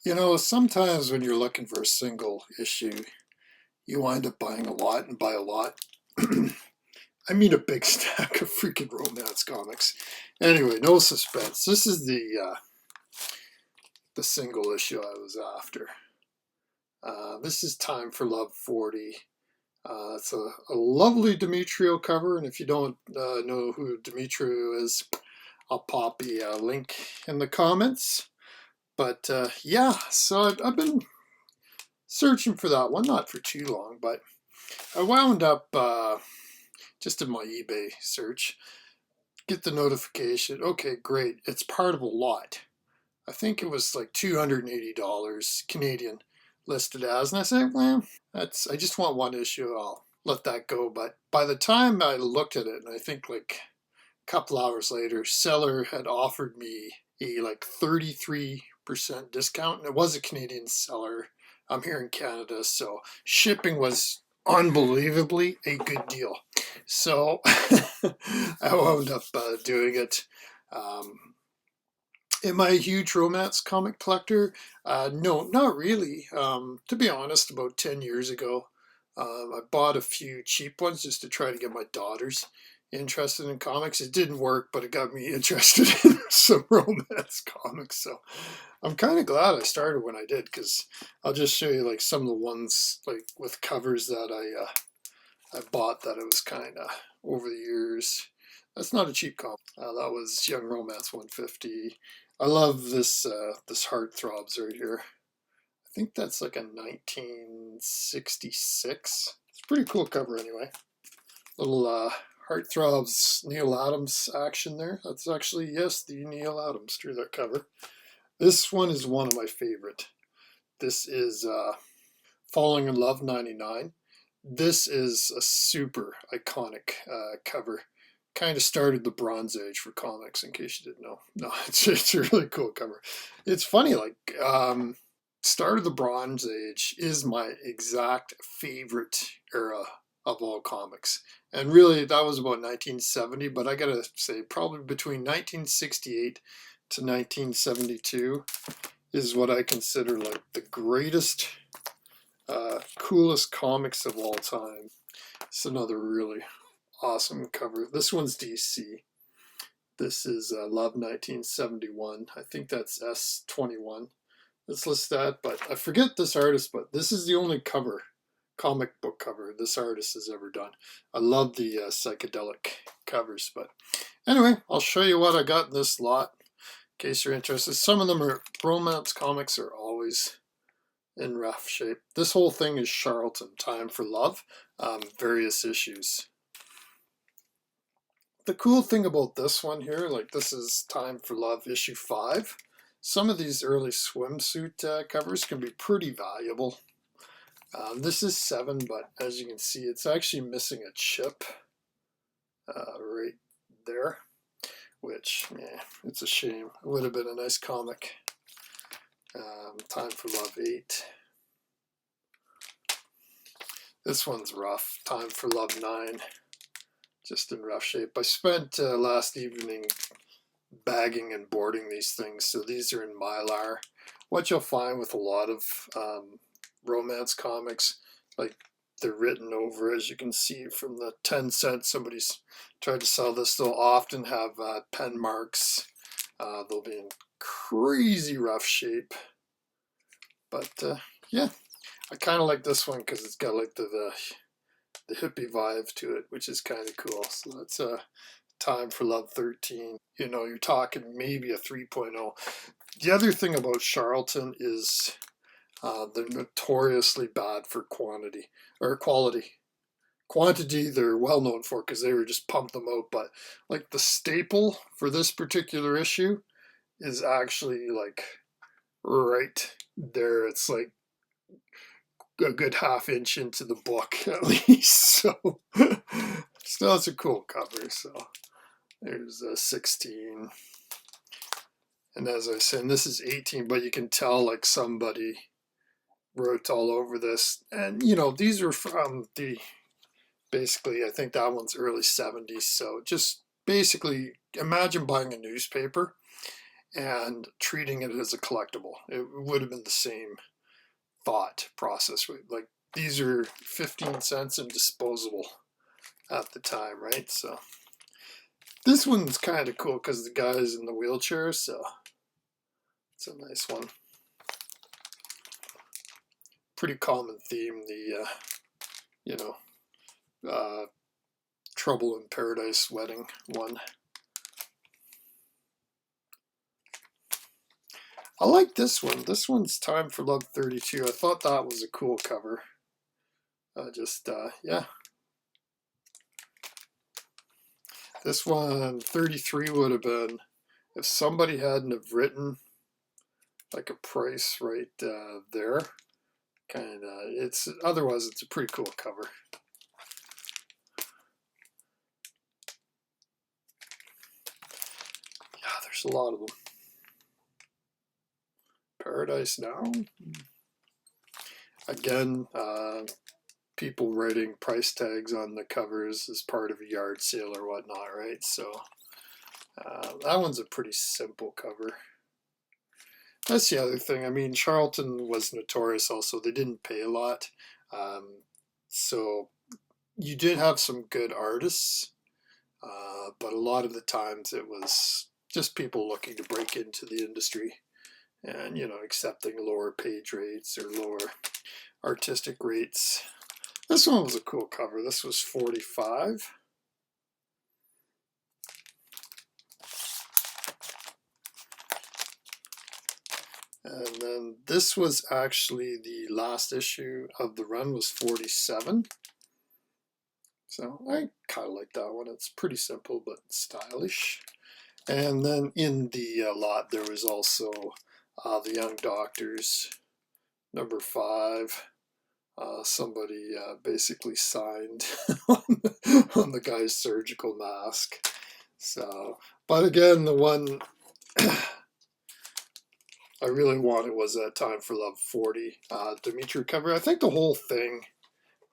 You know, sometimes when you're looking for a single issue, you wind up buying a lot, and by a lot, I mean a big stack of freaking romance comics. Anyway, no suspense. This is the single issue I was after. This is Time for Love 40. It's a lovely Demetrio cover, and if you don't know who Demetrio is, I'll pop a link in the comments. But yeah, so I've been searching for that one, not for too long, but I wound up just in my eBay search, get the notification. Okay, great. It's part of a lot. I think it was like $280 Canadian listed as. And I said, well, I just want one issue. I'll let that go. But by the time I looked at it, and I think like a couple hours later, seller had offered me a like 33% discount. And it was a Canadian seller. I'm here in Canada, so shipping was unbelievably a good deal. So I wound up doing it. Um, Am I a huge romance comic collector? No, not really. To be honest, about 10 years ago, I bought a few cheap ones just to try to get my daughters interested in comics. It didn't work, but it got me interested in some romance comics. So I'm kind of glad I started when I did because I'll just show you like some of the ones like with covers that I bought that it was kind of over the years. That's not a cheap comic. That was Young Romance 150. I love this Heartthrobs right here. I think that's like a 1966. It's a pretty cool cover anyway. Little Heartthrobs Neil Adams action there. That's actually, yes, the Neil Adams drew that cover. This one is one of my favorite. This is Falling in Love 99. This is a super iconic cover. Kind of started the Bronze Age for comics, in case you didn't know. No, it's a really cool cover. It's funny, like, start of the Bronze Age is my exact favorite era of all comics. And really, that was about 1970, but I gotta say, probably between 1968 to 1972 is what I consider like the greatest, coolest comics of all time. It's another really awesome cover. This one's DC. This is Love 1971. I think that's S21. Let's list that, but I forget this artist, but this is the only cover, comic book cover, this artist has ever done. I love the psychedelic covers, but anyway, I'll show you what I got in this lot in case you're interested. Some of them are romance comics, are always in rough shape. This whole thing is Charlton, Time for Love, various issues. The cool thing about this one here, like this is Time for Love issue 5. Some of these early swimsuit covers can be pretty valuable. This is 7, but as you can see, it's actually missing a chip right there, which, yeah, it's a shame. It would have been a nice comic. Time for Love 8. This one's rough. Time for Love 9. Just in rough shape. I spent last evening bagging and boarding these things, so these are in Mylar. What you'll find with a lot of romance comics, like they're written over, as you can see from the 10 cents somebody's tried to sell this, they'll often have pen marks. They'll be in crazy rough shape. But yeah, I kind of like this one because it's got like the hippie vibe to it, which is kind of cool. So that's Time for Love 13. You know, you're talking maybe a 3.0. The other thing about Charlton is they're notoriously bad for quantity or quality. Quantity they're well known for because they were just pump them out, but like the staple for this particular issue is actually like right there. It's like a good half-inch into the book at least. So still, it's a cool cover. So there's 16, and as I said, this is 18. But you can tell like somebody wrote all over this, and you know these are from the basically. I think that one's early 70s. So just basically imagine buying a newspaper and treating it as a collectible. It would have been the same thought process. Like, these are 15 cents and disposable at the time, right? So this one's kind of cool because the guy's in the wheelchair, so it's a nice one. Pretty common theme, the you know, Trouble in Paradise wedding one. I like this one. This one's Time for Love 32. I thought that was a cool cover. Yeah. This one, 33, would have been, if somebody hadn't have written like a price right there. Kind of, otherwise it's a pretty cool cover. Yeah, there's a lot of them. Paradise Now. Again, people writing price tags on the covers as part of a yard sale or whatnot, right? So that one's a pretty simple cover. That's the other thing. I mean, Charlton was notorious also. They didn't pay a lot. So you did have some good artists, but a lot of the times it was just people looking to break into the industry and, you know, accepting lower page rates or lower artistic rates. This one was a cool cover. This was 45. And then this was actually the last issue of the run, was 47. So I kind of like that one. It's pretty simple but stylish. And then in the lot there was also The Young Doctors, number 5. Somebody basically signed on the guy's surgical mask. So, but again, the one I really wanted was that Time for Love 40 Dimitri cover. I think the whole thing,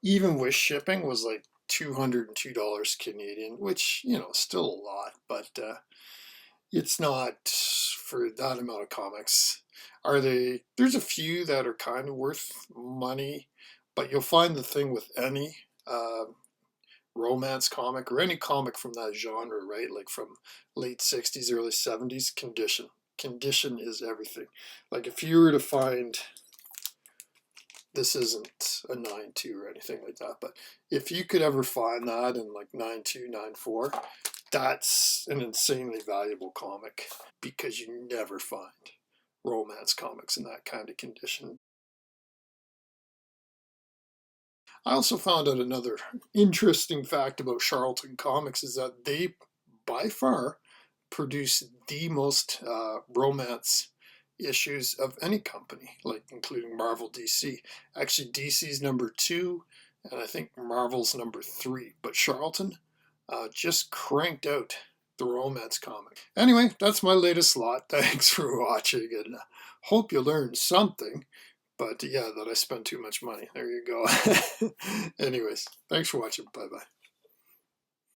even with shipping, was like $202 Canadian, which, you know, still a lot, but it's not for that amount of comics. There's a few that are kind of worth money, but you'll find the thing with any romance comic or any comic from that genre, right? Like from late 60s, early 70s, condition. Condition is everything. Like if you were to find, this isn't a 9.2 or anything like that, but if you could ever find that in like 9.2, 9.4, that's an insanely valuable comic because you never find romance comics in that kind of condition. I also found out another interesting fact about Charlton Comics is that they, by far, produce the most romance issues of any company, like including Marvel, DC. Actually, DC's number 2, and I think Marvel's number 3. But Charlton just cranked out the romance comic. Anyway, that's my latest lot. Thanks for watching, and hope you learned something. But yeah, that I spent too much money. There you go. Anyways, thanks for watching. Bye-bye.